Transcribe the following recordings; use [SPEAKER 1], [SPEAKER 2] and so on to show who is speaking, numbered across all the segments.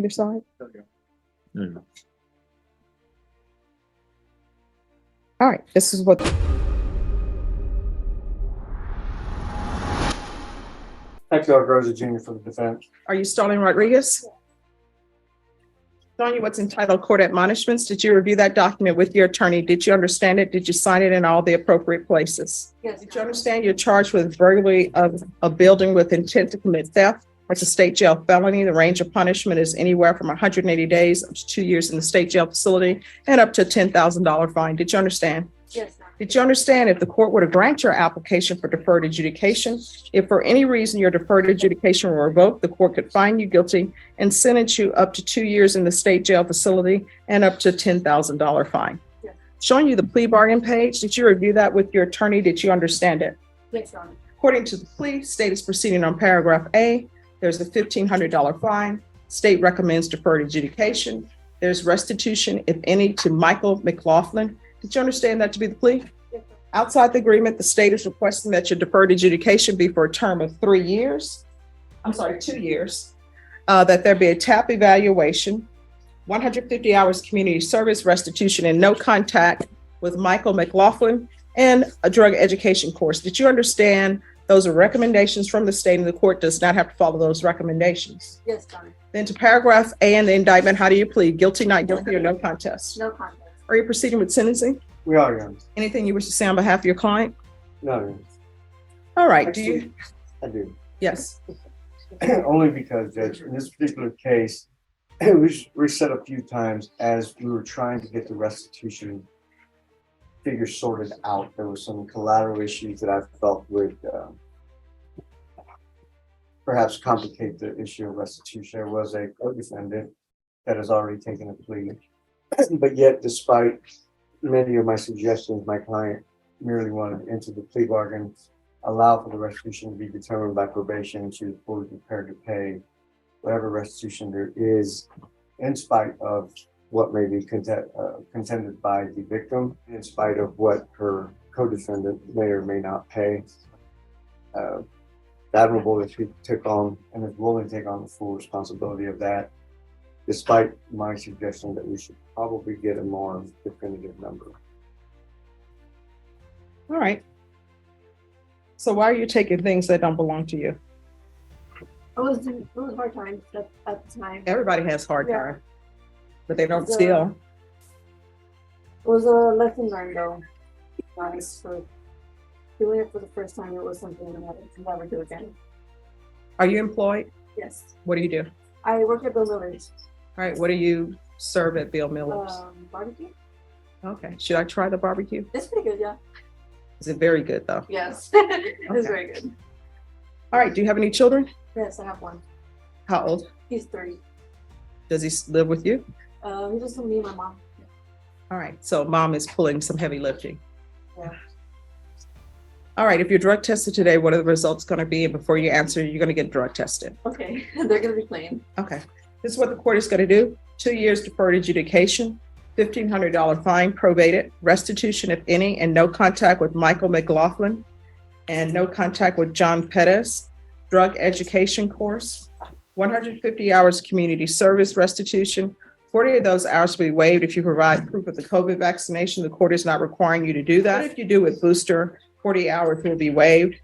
[SPEAKER 1] Either side?
[SPEAKER 2] Mm.
[SPEAKER 1] All right, this is what.
[SPEAKER 3] Thank you, Rosa Jr. for the defense.
[SPEAKER 1] Are you Starland Rodriguez? Showing you what's entitled Court Admonishments. Did you review that document with your attorney? Did you understand it? Did you sign it in all the appropriate places?
[SPEAKER 4] Yes.
[SPEAKER 1] Did you understand you're charged with burglary of a building with intent to commit theft? It's a state jail felony. The range of punishment is anywhere from 180 days up to 2 years in the state jail facility and up to a $10,000 fine. Did you understand?
[SPEAKER 4] Yes, ma'am.
[SPEAKER 1] Did you understand if the court were to grant your application for deferred adjudication, if for any reason your deferred adjudication were revoked, the court could find you guilty and sentence you up to 2 years in the state jail facility and up to a $10,000 fine?
[SPEAKER 4] Yes.
[SPEAKER 1] Showing you the plea bargain page. Did you review that with your attorney? Did you understand it?
[SPEAKER 4] Yes, Your Honor.
[SPEAKER 1] According to the plea, state is proceeding on paragraph A. There's a $1,500 fine. State recommends deferred adjudication. There's restitution, if any, to Michael McLaughlin. Did you understand that to be the plea?
[SPEAKER 4] Yes,
[SPEAKER 1] Outside the agreement, the state is requesting that your deferred adjudication be for a term of 2 years. That there be a TAP evaluation, 150 hours community service, restitution, and no contact with Michael McLaughlin, and a drug education course. Did you understand those are recommendations from the state and the court does not have to follow those recommendations?
[SPEAKER 4] Yes, Your Honor.
[SPEAKER 1] Then to paragraph A in the indictment, how do you plead? Guilty, not guilty, or no contest?
[SPEAKER 4] No contest.
[SPEAKER 1] Are you proceeding with sentencing?
[SPEAKER 3] We are, Your Honor.
[SPEAKER 1] Anything you wish to say on behalf of your client?
[SPEAKER 3] No, Your Honor.
[SPEAKER 1] All right, do you?
[SPEAKER 3] I do.
[SPEAKER 1] Yes.
[SPEAKER 3] Only because, Judge, in this particular case, we said a few times as we were trying to get the restitution figure sorted out, there were some collateral issues that I felt would perhaps complicate the issue of restitution. There was a co-defendant that has already taken a plea, but yet despite many of my suggestions, my client merely wanted to enter the plea bargain, allow for the restitution to be determined by probation, and she was fully prepared to pay whatever restitution there is, in spite of what may be contended by the victim, in spite of what her co-defendant may or may not pay. Admirable that she took on and is willing to take on the full responsibility of that, despite my suggestion that we should probably get a more definitive number.
[SPEAKER 1] All right. So why are you taking things that don't belong to you?
[SPEAKER 4] It was hard times at the time.
[SPEAKER 1] Everybody has hard
[SPEAKER 4] Yeah.
[SPEAKER 1] time, but they don't
[SPEAKER 4] So-
[SPEAKER 1] steal.
[SPEAKER 4] It was a lesson learned, though. Honest, for doing it for the first time, it was something that I would never do again.
[SPEAKER 1] Are you employed?
[SPEAKER 4] Yes.
[SPEAKER 1] What do you do?
[SPEAKER 4] I work at Bill Miller's
[SPEAKER 1] All right. What do you serve at Bill Miller's?
[SPEAKER 4] barbecue.
[SPEAKER 1] Okay. Should I try the barbecue?
[SPEAKER 4] It's pretty good, yeah.
[SPEAKER 1] Is it very good though?
[SPEAKER 4] Yes. It's
[SPEAKER 1] Okay.
[SPEAKER 4] very good.
[SPEAKER 1] All right. Do you have any children?
[SPEAKER 4] Yes, I have one.
[SPEAKER 1] How old?
[SPEAKER 4] He's 3.
[SPEAKER 1] Does he live with you?
[SPEAKER 4] He's just me and my mom.
[SPEAKER 1] All right. So mom is pulling some heavy lifting.
[SPEAKER 4] Yeah.
[SPEAKER 1] All right. If you're drug tested today, what are the results going to be? And before you answer, you're going to get drug tested.
[SPEAKER 4] Okay. They're gonna be clean.
[SPEAKER 1] Okay. This is what the court is going to do. 2 years deferred adjudication, $1,500 fine probated, restitution if any, and no contact with Michael McLaughlin, and no contact with John Pettis, drug education course, 150 hours community service restitution. 40 of those hours will be waived if you provide proof of the COVID vaccination. The court is not requiring you to do that. But if you do with booster, 40 hours will be waived.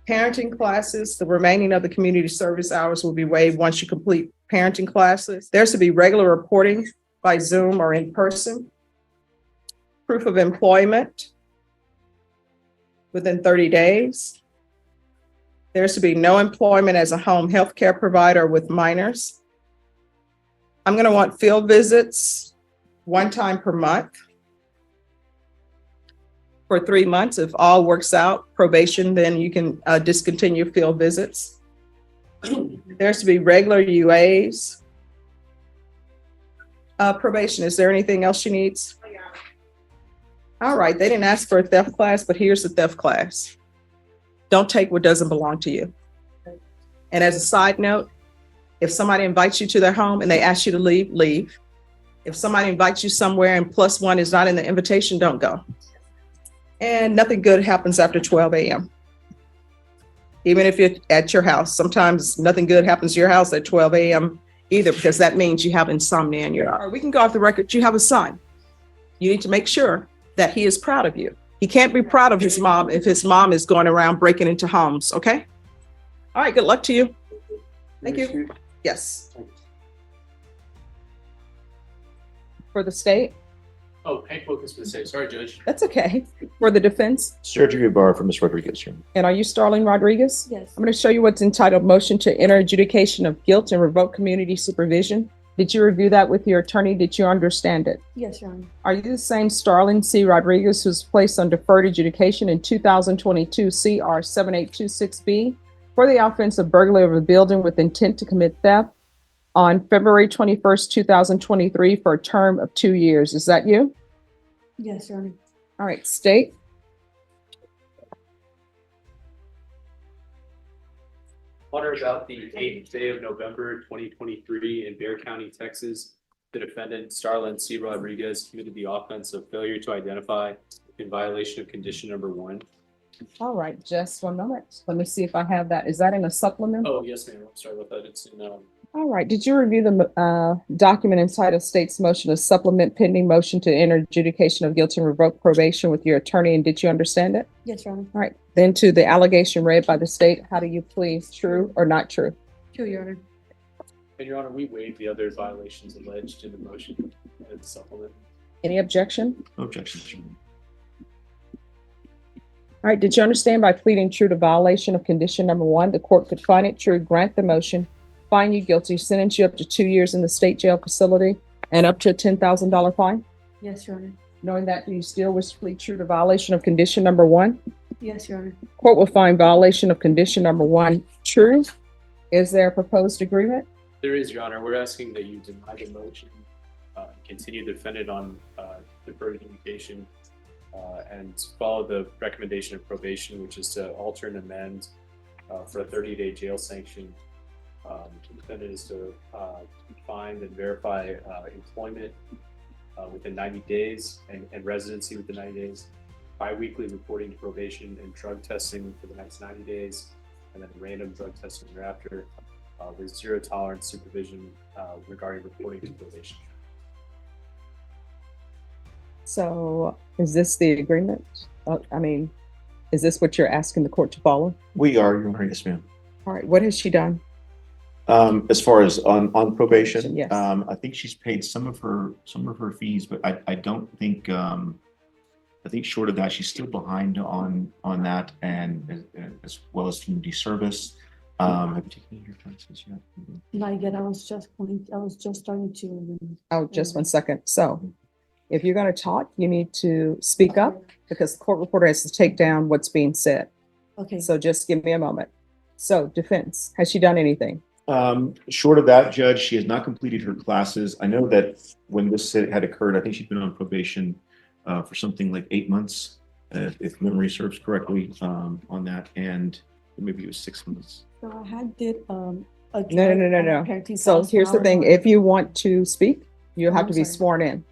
[SPEAKER 1] Parenting classes, the remaining of the community service hours will be waived once you complete parenting classes. There's to be regular reporting by Zoom or in person. Proof of employment within 30 days. There's to be no employment as a home health care provider with minors. I'm going to want field visits 1 time per month for 3 months. If all works out, probation, then you can discontinue field visits. There's to be regular UAs. Probation, is there anything else she needs? All right, they didn't ask for a theft class, but here's the theft class. Don't take what doesn't belong to you. And as a side note, if somebody invites you to their home and they ask you to leave, leave. If somebody invites you somewhere and +1 is not in the invitation, don't go. And nothing good happens after 12 a.m. Even if you're at your house, sometimes nothing good happens to your house at 12 a.m. either, because that means you have insomnia in your, or we can go off the record, you have a son. You need to make sure that he is proud of you. He can't be proud of his mom if his mom is going around breaking into homes, okay? All right, good luck to you. Thank you. Yes. For the state?
[SPEAKER 2] Oh, Hank Wilkins for the state. Sorry, Judge.
[SPEAKER 1] That's okay. For the defense?
[SPEAKER 5] Surgery bar for Ms. Rodriguez.
[SPEAKER 1] And are you Starling Rodriguez?
[SPEAKER 4] Yes.
[SPEAKER 1] I'm going to show you what's entitled Motion to Enter Adjudication of Guilt and Revoke Community Supervision. Did you review that with your attorney? Did you understand it?
[SPEAKER 4] Yes, Your Honor.
[SPEAKER 1] Are you the same Starland C. Rodriguez who's placed on deferred adjudication in 2022 CR 7826B for the offense of burglary of a building with intent to commit theft on February 21st, 2023 for a term of 2 years? Is that you?
[SPEAKER 4] Yes, Your Honor.
[SPEAKER 1] All right, state.
[SPEAKER 2] On or about the 8th day of November, 2023 in Bexar County, Texas, the defendant, Starland C. Rodriguez, committed the offense of failure to identify in violation of condition number 1.
[SPEAKER 1] All right, just 1 moment. Let me see if I have that. Is that in a supplement?
[SPEAKER 2] Oh, yes, ma'am. I'm sorry about that. It's in,
[SPEAKER 1] All right, did you review the document entitled State's Motion to Supplement Pending Motion to Enter Adjudication of Guilt and Revoke Probation with your attorney, and did you understand it?
[SPEAKER 4] Yes, Your Honor.
[SPEAKER 1] All right, then to the allegation read by the state, how do you plead? True or not true?
[SPEAKER 4] True, Your Honor.
[SPEAKER 2] and Your Honor, we waived the other violations alleged in the motion and supplement.
[SPEAKER 1] Any objection?
[SPEAKER 5] No objection.
[SPEAKER 1] All right, did you understand by pleading true to violation of condition number 1, the court could find it true, grant the motion, find you guilty, sentence you up to 2 years in the state jail facility and up to a $10,000 fine?
[SPEAKER 4] Yes, Your Honor.
[SPEAKER 1] Knowing that, do you still wish to plead true to violation of condition number 1?
[SPEAKER 4] Yes, Your Honor.
[SPEAKER 1] Court will find violation of condition number 1 true. Is there a proposed agreement?
[SPEAKER 2] There is, Your Honor. We're asking that you deny the motion, continue the defendant on deferred adjudication, and follow the recommendation of probation, which is to alter and amend for a 30-day jail sanction. The defendant is to find and verify employment within 90 days and residency within 90 days, bi-weekly reporting to probation and drug testing for the next 90 days, and then random drug testing thereafter with zero tolerance supervision regarding reporting to probation.
[SPEAKER 1] So is this the agreement? Is this what you're asking the court to follow?
[SPEAKER 5] We are, Your Honor. Yes, ma'am.
[SPEAKER 1] All right, what has she done?
[SPEAKER 5] As far as on probation,
[SPEAKER 1] Yes.
[SPEAKER 5] I think she's paid some of her fees, but I don't think I think short of that, she's still behind on that, and as well as community service. Have you taken your taxes yet?
[SPEAKER 4] Not yet. I was just starting to.
[SPEAKER 1] Oh, just 1 second. So if you're going to talk, you need to speak up because the court reporter has to take down what's being said.
[SPEAKER 4] Okay.
[SPEAKER 1] So just give me a moment. So defense, has she done anything?
[SPEAKER 5] Short of that, Judge, she has not completed her classes. I know that when this had occurred, I think she'd been on probation for something like 8 months, if memory serves correctly, on that, and maybe it was 6 months.
[SPEAKER 4] So I had did
[SPEAKER 1] No.
[SPEAKER 4] parenting
[SPEAKER 1] So
[SPEAKER 4] class
[SPEAKER 1] here's the
[SPEAKER 4] when I
[SPEAKER 1] thing.
[SPEAKER 4] was
[SPEAKER 1] If you want to speak, you'll have
[SPEAKER 4] I'm
[SPEAKER 1] to be
[SPEAKER 4] sorry.
[SPEAKER 1] sworn in.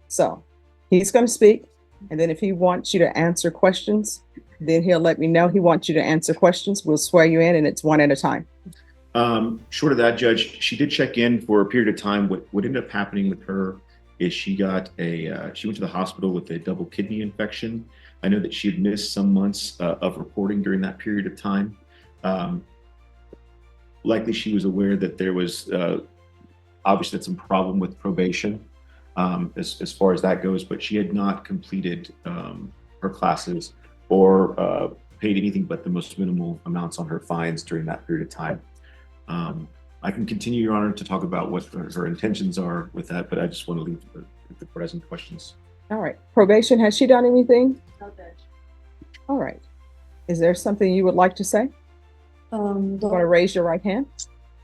[SPEAKER 1] So he's going to speak. And then if he wants you to answer questions, then he'll let me know he wants you to answer questions. We'll swear you in, and it's one at a time.
[SPEAKER 5] Short of that, Judge, she did check in for a period of time. What ended up happening with her is she went to the hospital with a double kidney infection. I know that she had missed some months of reporting during that period of time. Likely she was aware that there was obviously some problem with probation as far as that goes, but she had not completed her classes or paid anything but the most minimal amounts on her fines during that period of time. I can continue, Your Honor, to talk about what her intentions are with that, but I just want to leave the court has any questions.
[SPEAKER 1] All right. Probation, has she done anything?
[SPEAKER 4] Okay.
[SPEAKER 1] All right. Is there something you would like to say? You want to raise your right hand?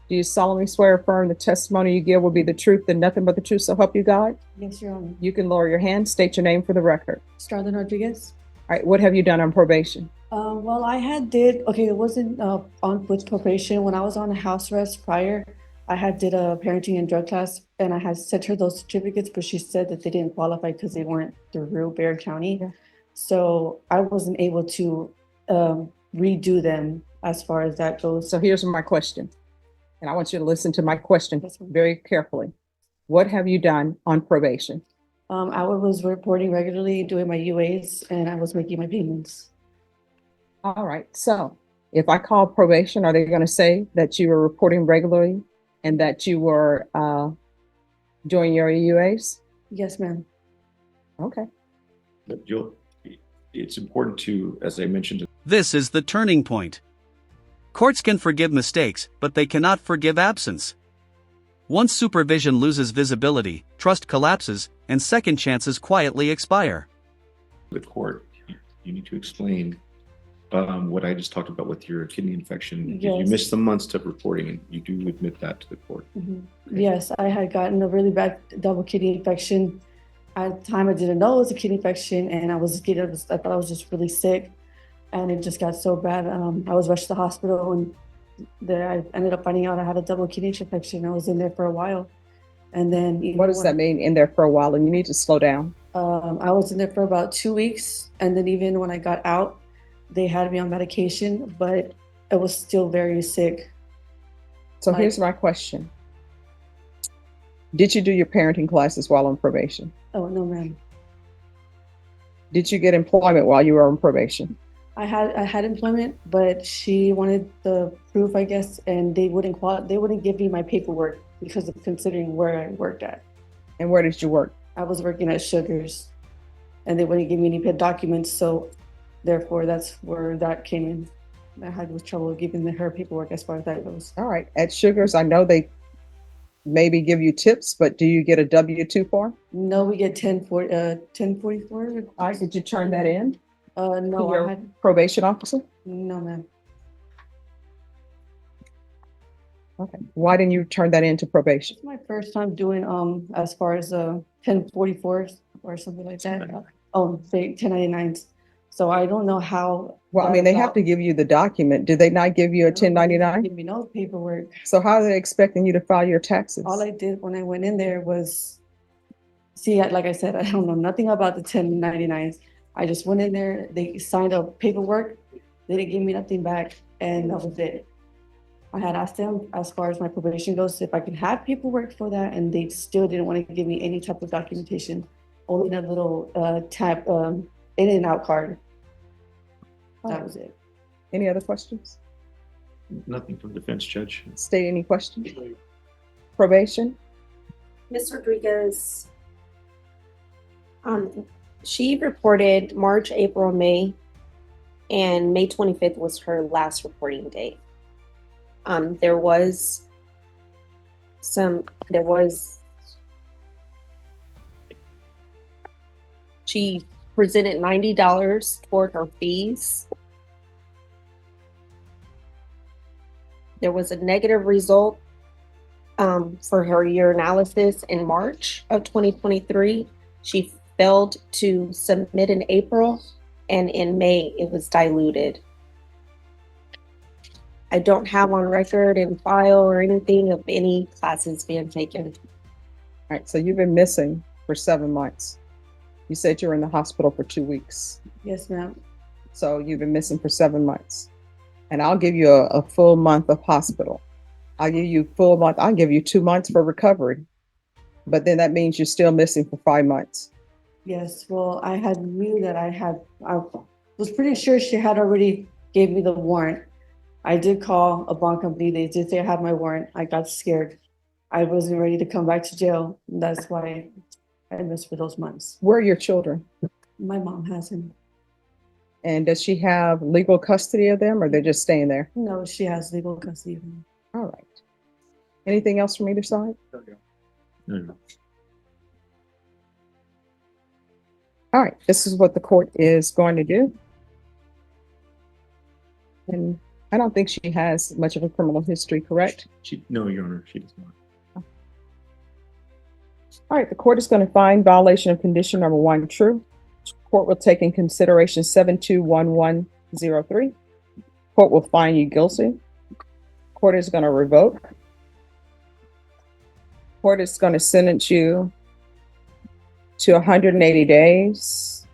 [SPEAKER 1] Do you solemnly swear or affirm the testimony you give will be the truth and nothing but the truth, so help you God?
[SPEAKER 4] Yes, Your Honor.
[SPEAKER 1] You can lower your hand, state your name for the record.
[SPEAKER 4] Starland Rodriguez.
[SPEAKER 1] All right. What have you done on probation?
[SPEAKER 4] Well, it wasn't on with probation. When I was on a house arrest prior, I did a parenting and drug class, and I had sent her those certificates, but she said that they didn't qualify because they weren't through Bexar County.
[SPEAKER 1] Yeah.
[SPEAKER 4] So I wasn't able to redo them as far as that goes.
[SPEAKER 1] So here's my question. And I want you to listen to my question
[SPEAKER 4] Yes, ma'am.
[SPEAKER 1] very carefully. What have you done on probation?
[SPEAKER 4] I was reporting regularly, doing my UAs, and I was making my payments.
[SPEAKER 1] All right, so if I call probation, are they going to say that you were reporting regularly and that you were doing your EUAs?
[SPEAKER 4] Yes, ma'am.
[SPEAKER 1] Okay.
[SPEAKER 5] But it's important to, as I mentioned,
[SPEAKER 6] This is the turning point. Courts can forgive mistakes, but they cannot forgive absence. Once supervision loses visibility, trust collapses, and second chances quietly expire.
[SPEAKER 5] the court, you need to explain what I just talked about with your kidney infection. Did you
[SPEAKER 4] Yes.
[SPEAKER 5] miss some months of reporting, and you do admit that to the court?
[SPEAKER 4] Yes, I had gotten a really bad double kidney infection. At the time, I didn't know it was a kidney infection, and I thought I was just really sick, and it just got so bad. I was rushed to the hospital, and there I ended up finding out I had a double kidney infection. I was in there for a while, and then
[SPEAKER 1] What does that mean, in there for a while? And you need to slow down.
[SPEAKER 4] I was in there for about 2 weeks, and then even when I got out, they had me on medication, but I was still very sick.
[SPEAKER 1] So here's my question. Did you do your parenting classes while on probation?
[SPEAKER 4] Oh no, ma'am.
[SPEAKER 1] Did you get employment while you were on probation?
[SPEAKER 4] I had employment, but she wanted the proof, I guess, and they wouldn't give me my paperwork because of considering where I worked at.
[SPEAKER 1] And where did you work?
[SPEAKER 4] I was working at Sugars, and they wouldn't give me any documents, so therefore that's where that came in. I had trouble giving her paperwork as far as that goes.
[SPEAKER 1] All right. At Sugars, I know they maybe give you tips, but do you get a W-2 form?
[SPEAKER 4] No, we get 1044.
[SPEAKER 1] All right. Did you turn that in
[SPEAKER 4] No,
[SPEAKER 1] to your
[SPEAKER 4] I had
[SPEAKER 1] probation officer?
[SPEAKER 4] no, ma'am.
[SPEAKER 1] Okay. Why didn't you turn that in to probation?
[SPEAKER 4] It's my first time doing as far as 1044s or something like that. Say 1099s. So I don't know how.
[SPEAKER 1] Well, I mean, they have to give you the document. Did they not give you a 1099?
[SPEAKER 4] Give me no paperwork.
[SPEAKER 1] So how are they expecting you to file your taxes?
[SPEAKER 4] All I did when I went in there was see, like I said, I don't know nothing about the 1099s. I just went in there, they signed up paperwork, they didn't give me nothing back, and that was it. I had asked them, as far as my probation goes, if I could have paperwork for that, and they still didn't want to give me any type of documentation, only that little tab in and out card. That was it.
[SPEAKER 1] Any other questions?
[SPEAKER 5] Nothing from defense judge.
[SPEAKER 1] State any questions? Probation?
[SPEAKER 7] Ms. Rodriguez, she reported March, April, May, and May 25th was her last reporting date. She presented $90 toward her fees. There was a negative result for her urinalysis in March of 2023. She failed to submit in April, and in May it was diluted. I don't have on record and file or anything of any classes being taken.
[SPEAKER 1] All right, so you've been missing for 7 months. You said you were in the hospital for 2 weeks.
[SPEAKER 4] Yes, ma'am.
[SPEAKER 1] So you've been missing for 7 months. And I'll give you a full month of hospital. I'll give you full month. I'll give you 2 months for recovery. But then that means you're still missing for 5 months.
[SPEAKER 4] Yes, well, I was pretty sure she had already gave me the warrant. I did call a bond company. They did say I had my warrant. I got scared. I wasn't ready to come back to jail. That's why I missed for those months.
[SPEAKER 1] Where are your children?
[SPEAKER 4] My mom has him.
[SPEAKER 1] And does she have legal custody of them, or they're just staying there?
[SPEAKER 4] No, she has legal custody of him.
[SPEAKER 1] All right. Anything else from either side?
[SPEAKER 5] No.
[SPEAKER 1] All right, this is what the court is going to do. And I don't think she has much of a criminal history, correct?
[SPEAKER 5] No, Your Honor, she does not.
[SPEAKER 1] All right, the court is going to find violation of condition number 1 true. Court will take in consideration 721103. Court will find you guilty. Court is going to revoke. Court is going to sentence you to 180 days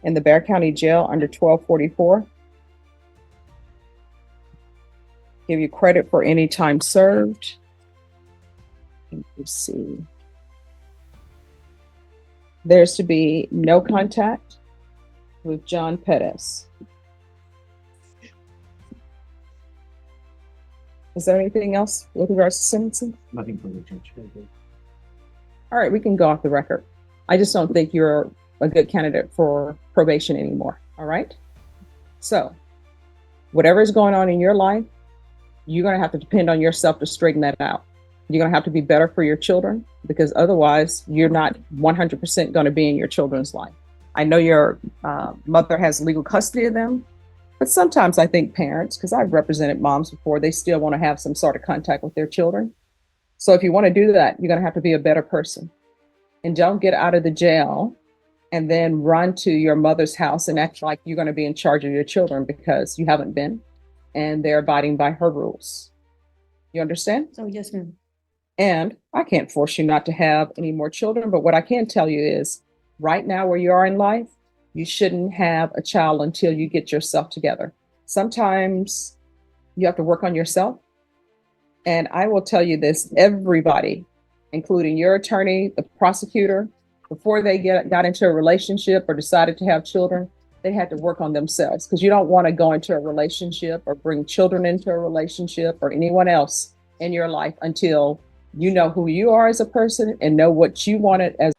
[SPEAKER 1] in the Bexar County Jail under 1244. Give you credit for any time served. Let me see. There's to be no contact with John Pettis. Is there anything else with regards to sentencing?
[SPEAKER 5] Nothing further, Judge.
[SPEAKER 1] All right, we can go off the record. I just don't think you're a good candidate for probation anymore. All right. So whatever is going on in your life, you're going to have to depend on yourself to straighten that out. You're going to have to be better for your children, because otherwise you're not 100% going to be in your children's life. I know your mother has legal custody of them, but sometimes I think parents, because I've represented moms before, they still want to have some sort of contact with their children. So if you want to do that, you're going to have to be a better person. And don't get out of the jail and then run to your mother's house and act like you're going to be in charge of your children, because you haven't been, and they're abiding by her rules. You understand?
[SPEAKER 4] So yes, ma'am.
[SPEAKER 1] And I can't force you not to have any more children, but what I can tell you is right now where you are in life, you shouldn't have a child until you get yourself together. Sometimes you have to work on yourself. And I will tell you this, everybody, including your attorney, the prosecutor, before they got into a relationship or decided to have children, they had to work on themselves, because you don't want to go into a relationship or bring children into a relationship or anyone else in your life until you know who you are as a person and know what you wanted as